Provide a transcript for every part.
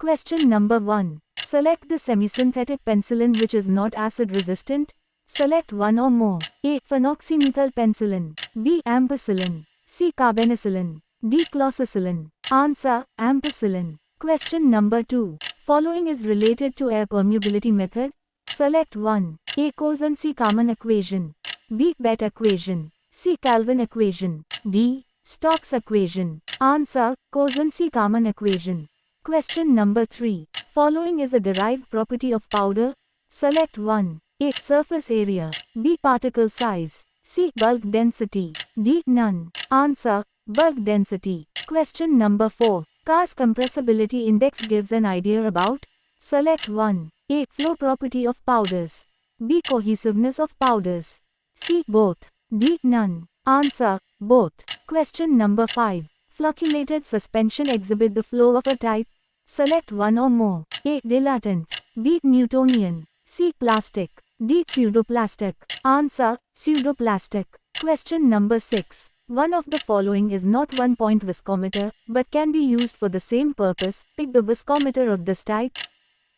Question number 1. Select the semisynthetic penicillin which is not acid resistant. Select one or more. A. Phenoxymethyl penicillin. B. Ampicillin. C. Carbenicillin. D. Cloxacillin. Answer: ampicillin. Question number 2. Following is related to air permeability method. Select 1. A. Kozanski-Kármán equation. B. Bett equation. C. Calvin equation. D. Stokes equation. Answer: Kozanski-Kármán equation. Question number 3. Following is a derived property of powder. Select 1. A. Surface area. B. Particle size. C. Bulk density. D. None. Answer: bulk density. Question number 4. Carr's compressibility index gives an idea about. Select 1. A. Flow property of powders. B. Cohesiveness of powders. C. Both. D. None. Answer: both. Question number 5. Flocculated suspension exhibit the flow of a type. Select one or more. A. Dilatant. B. Newtonian. C. Plastic. D. Pseudoplastic. Answer: pseudoplastic. Question number 6. One of the following is not one-point viscometer, but can be used for the same purpose. Pick the viscometer of this type.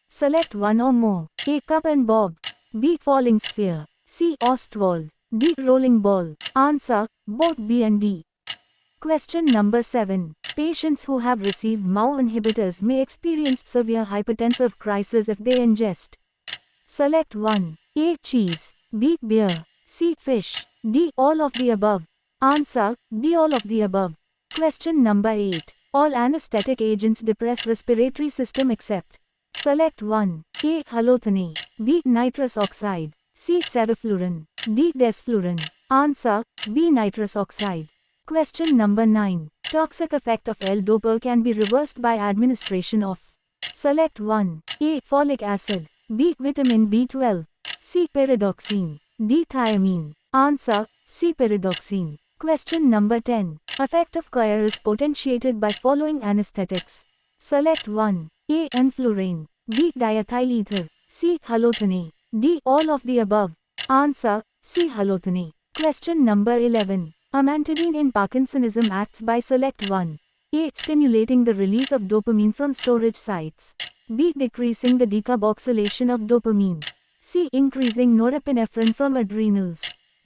Select one or more. A. Cup and bob. B. Falling sphere. C. Ostwald. D. Rolling ball. Answer: both B and D. Question number 7. Patients who have received MAO inhibitors may experience severe hypertensive crisis if they ingest. Select 1. A. Cheese. B. Beer. C. Fish. D. All of the above. Answer: D. All of the above. Question number 8. All anesthetic agents depress respiratory system except. Select 1. A. Halothane. B. Nitrous oxide. C. Sevoflurane. D. Desflurane. Answer: B. Nitrous oxide. Question number 9. Toxic effect of L-dopa can be reversed by administration of. Select 1. A. Folic acid. B. Vitamin B12. C. Pyridoxine. D. Thiamine. Answer: C. Pyridoxine. Question number 10. Effect of coir is potentiated by following anesthetics. Select 1. A. Enflurane. B. Diethyl ether. C. Halothane. D. All of the above. Answer: C. Halothane. Question number 11. Amantadine in Parkinsonism acts by. Select 1. A. Stimulating the release of dopamine from storage sites. B. Decreasing the decarboxylation of dopamine. C. Increasing norepinephrine from adrenals.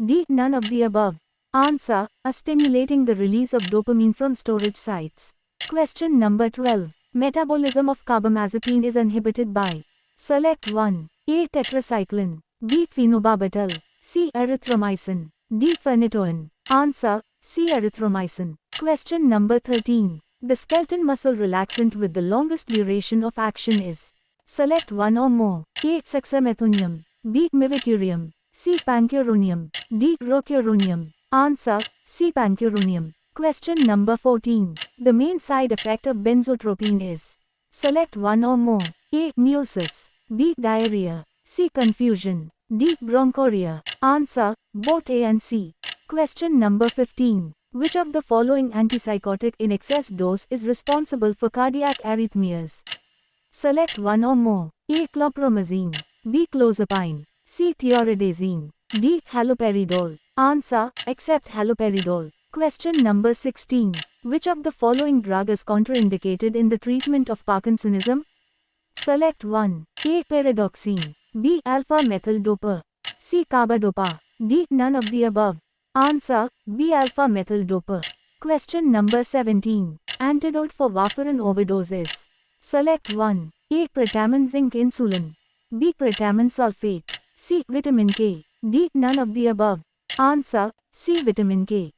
D. None of the above. Answer: A. Stimulating the release of dopamine from storage sites. Question number 12. Metabolism of carbamazepine is inhibited by. Select 1. A. Tetracycline. B. Phenobarbital. C. Erythromycin. D. Phenytoin. Answer: C. Erythromycin. Question number 13. The skeleton muscle relaxant with the longest duration of action is. Select one or more. A. Dexamethasone. B. Mivacurium. C. Pancuronium. D. Rocuronium. Answer: C. Pancuronium. Question number 14. The main side effect of benzotropine is. Select one or more. A. Meiosis. B. Diarrhea. C. Confusion. D. Bronchoria. Answer: both A and C. Question number 15. Which of the following antipsychotic in excess dose is responsible for cardiac arrhythmias? Select one or more. A. Chlorpromazine. B. Clozapine. C. Thioridazine. D. Haloperidol. Answer: except haloperidol. Question number 16. Which of the following drug is contraindicated in the treatment of Parkinsonism? Select 1. A. Pyridoxine. B. Alpha-methyl-dopa. C. Carbidopa. D. None of the above. Answer: B. Alpha-methyl-dopa. Question number 17. Antidote for warfarin overdose is. Select 1. A. Protamine zinc insulin. B. Protamine sulfate. C. Vitamin K. D. None of the above. Answer: C. Vitamin K.